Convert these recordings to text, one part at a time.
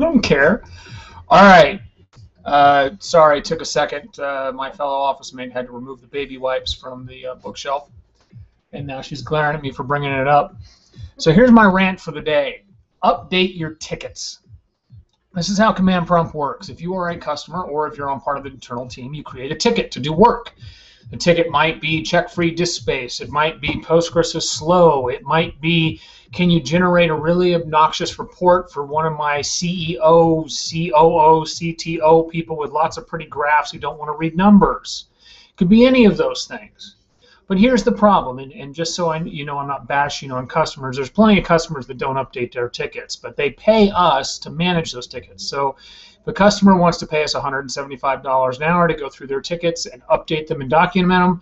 don't care. All right. Sorry, it took a second. My fellow office mate had to remove the baby wipes from the bookshelf, and now she's glaring at me for bringing it up. So here's my rant for the day. Update your tickets. This is how command prompt works. If you are a customer or if you're on part of the internal team, you create a ticket to do work. The ticket might be check free disk space. It might be Postgres is slow. It might be, can you generate a really obnoxious report for one of my CEO, COO, CTO people with lots of pretty graphs who don't want to read numbers. It could be any of those things. But here's the problem, and just so I'm not bashing on customers, there's plenty of customers that don't update their tickets, but they pay us to manage those tickets. So if a customer wants to pay us $175 an hour to go through their tickets and update them and document them,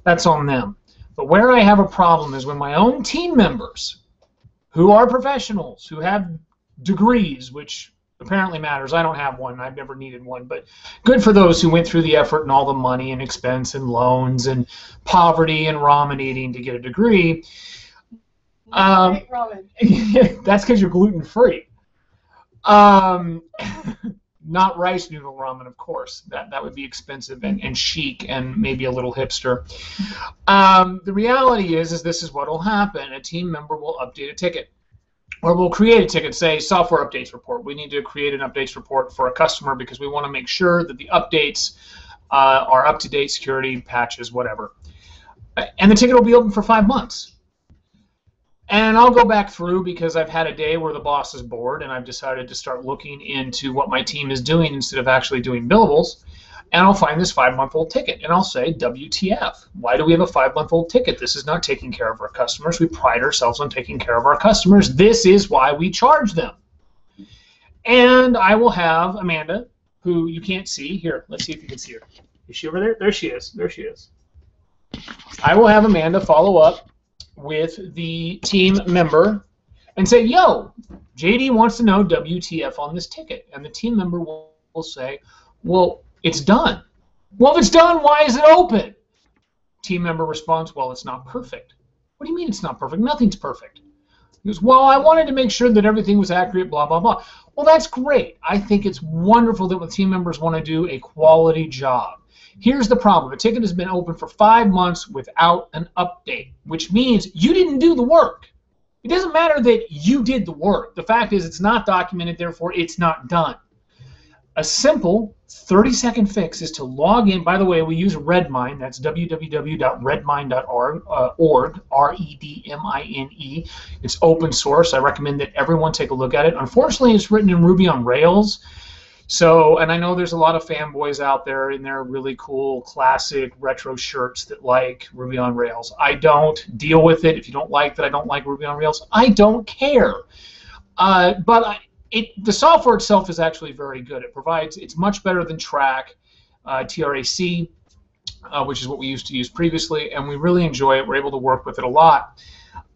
that's on them. But where I have a problem is when my own team members, who are professionals, who have degrees, which apparently matters. I don't have one. I've never needed one, but good for those who went through the effort and all the money and expense and loans and poverty and ramen eating to get a degree. That's because you're gluten-free. Not rice noodle ramen, of course. That would be expensive and chic and maybe a little hipster. The reality is this is what will happen. A team member will update a ticket. Or we'll create a ticket, say software updates report. We need to create an updates report for a customer because we want to make sure that the updates are up to date, security, patches, whatever. And the ticket will be open for 5 months. And I'll go back through because I've had a day where the boss is bored and I've decided to start looking into what my team is doing instead of actually doing billables. And I'll find this 5-month-old ticket, and I'll say, WTF? Why do we have a 5-month-old ticket? This is not taking care of our customers. We pride ourselves on taking care of our customers. This is why we charge them. And I will have Amanda, who you can't see. Here, let's see if you can see her. Is she over there? There she is. There she is. I will have Amanda follow up with the team member and say, yo, JD wants to know WTF on this ticket. And the team member will say, well, it's done. Well, if it's done, why is it open? Team member responds, well, it's not perfect. What do you mean it's not perfect? Nothing's perfect. He goes, well, I wanted to make sure that everything was accurate, blah, blah, blah. Well, that's great. I think it's wonderful that when team members want to do a quality job. Here's the problem. A ticket has been open for 5 months without an update, which means you didn't do the work. It doesn't matter that you did the work. The fact is it's not documented, therefore it's not done. A simple 30-second fix is to log in. By the way, we use Redmine. That's www.redmine.org, R-E-D-M-I-N-E. It's open source. I recommend that everyone take a look at it. Unfortunately, it's written in Ruby on Rails. So, and I know there's a lot of fanboys out there in their really cool, classic, retro shirts that like Ruby on Rails. I don't deal with it. If you don't like that I don't like Ruby on Rails, I don't care. The software itself is actually very good. It's much better than Trac, TRAC, which is what we used to use previously, and we really enjoy it. We're able to work with it a lot.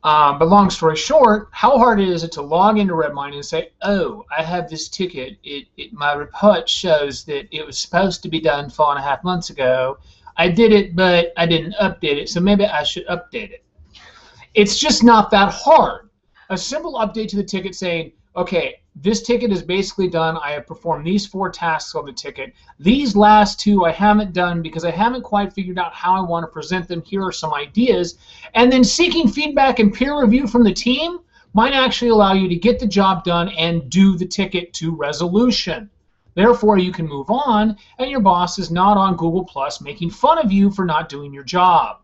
But long story short, how hard is it to log into Redmine and say, oh, I have this ticket. My report shows that it was supposed to be done 4.5 months ago. I did it, but I didn't update it, so maybe I should update it. It's just not that hard. A simple update to the ticket saying, okay, this ticket is basically done. I have performed these 4 tasks on the ticket. These last 2 I haven't done because I haven't quite figured out how I want to present them. Here are some ideas. And then seeking feedback and peer review from the team might actually allow you to get the job done and do the ticket to resolution. Therefore, you can move on, and your boss is not on Google Plus making fun of you for not doing your job.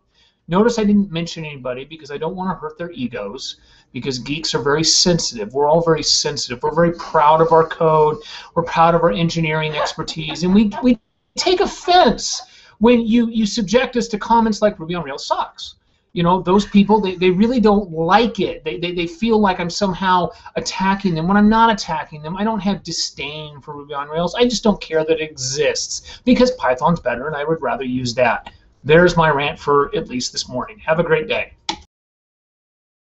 Notice I didn't mention anybody because I don't want to hurt their egos, because geeks are very sensitive. We're all very sensitive. We're very proud of our code. We're proud of our engineering expertise. And we take offense when you subject us to comments like Ruby on Rails sucks. You know, those people, they really don't like it. They feel like I'm somehow attacking them when I'm not attacking them. I don't have disdain for Ruby on Rails. I just don't care that it exists because Python's better and I would rather use that. There's my rant for at least this morning. Have a great day.